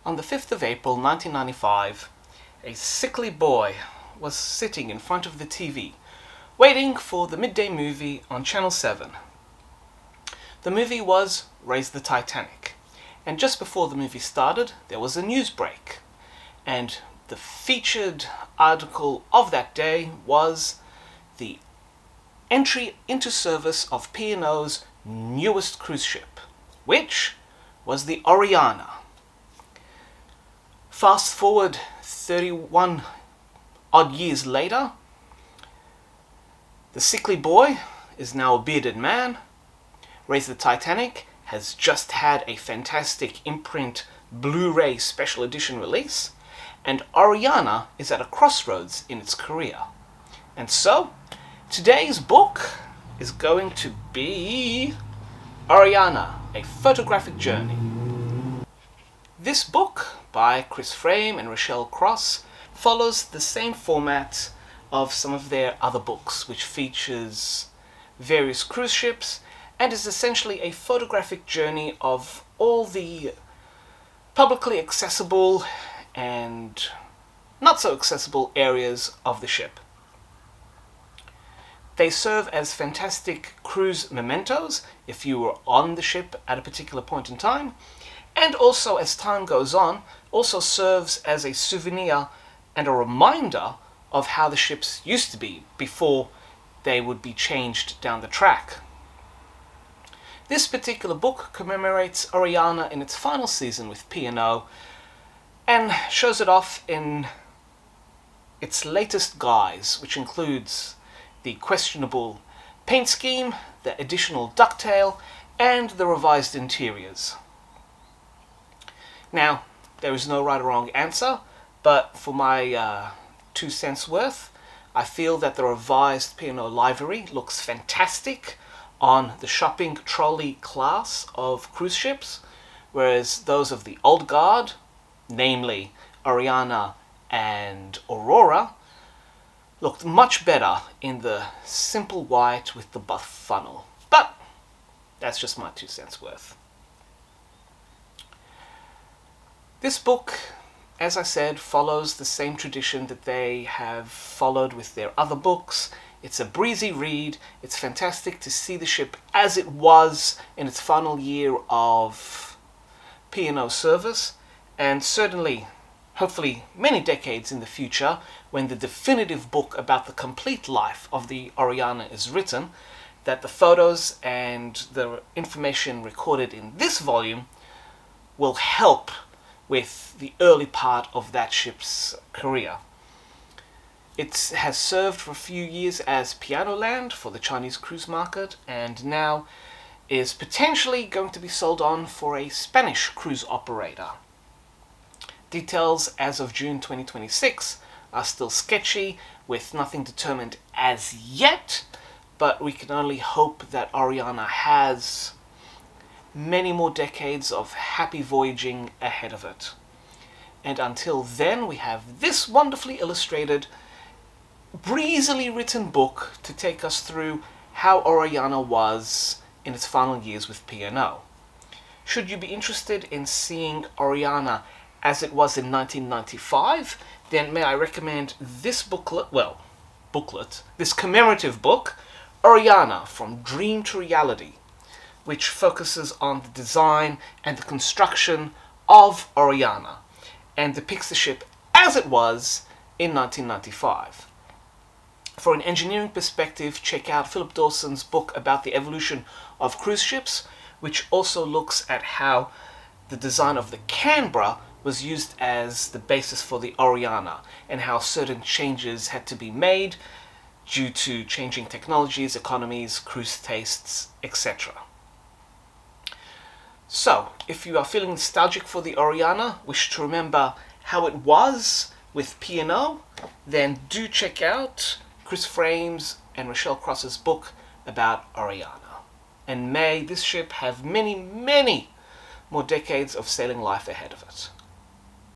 On the 5th of April 1995, a sickly boy was sitting in front of the TV, waiting for the midday movie on Channel 7. The movie was Raise the Titanic, and just before the movie started, there was a news break, and the featured article of that day was the entry into service of P&O's newest cruise ship, which was the Oriana. Fast forward 31 odd years later, the sickly boy is now a bearded man. Raise the Titanic has just had a fantastic imprint Blu-ray special edition release, and Oriana is at a crossroads in its career. And so, today's book is going to be Oriana, a photographic journey. This book, by Chris Frame and Rachelle follows the same format of some of their other books, which features various cruise ships and is essentially a photographic journey of all the publicly accessible and not so accessible areas of the ship. They serve as fantastic cruise mementos if you were on the ship at a particular point in time, and also, as time goes on, also serves as a souvenir and a reminder of how the ships used to be before they would be changed down the track. This particular book commemorates Oriana in its final season with P&O and shows it off in its latest guise, which includes the questionable paint scheme, the additional ducktail, and the revised interiors. Now, there is no right or wrong answer, but for my 2 cents worth, I feel that the revised P&O livery looks fantastic on the shopping trolley class of cruise ships, whereas those of the old guard, namely Oriana and Aurora, looked much better in the simple white with the buff funnel. But that's just my 2 cents worth. This book, as I said, follows the same tradition that they have followed with their other books. It's a breezy read. It's fantastic to see the ship as it was in its final year of P&O service, and certainly, hopefully, many decades in the future, when the definitive book about the complete life of the Oriana is written, that the photos and the information recorded in this volume will help with the early part of that ship's career. It has served for a few years as piano land for the Chinese cruise market, and now is potentially going to be sold on for a Spanish cruise operator. Details as of June 2026 are still sketchy, with nothing determined as yet, but we can only hope that Oriana has many more decades of happy voyaging ahead of it. And until then, we have this wonderfully illustrated, breezily written book to take us through how Oriana was in its final years with P&O. Should you be interested in seeing Oriana as it was in 1995, then may I recommend this this commemorative book, Oriana, From Dream to Reality, which focuses on the design and the construction of Oriana and depicts the ship as it was in 1995. For an engineering perspective, check out Philip Dawson's book about the evolution of cruise ships, which also looks at how the design of the Canberra was used as the basis for the Oriana, and how certain changes had to be made due to changing technologies, economies, cruise tastes, etc. So, if you are feeling nostalgic for the Oriana, wish to remember how it was with P&O, then do check out Chris Frame's and Rachelle book about Oriana. And may this ship have many, many more decades of sailing life ahead of it.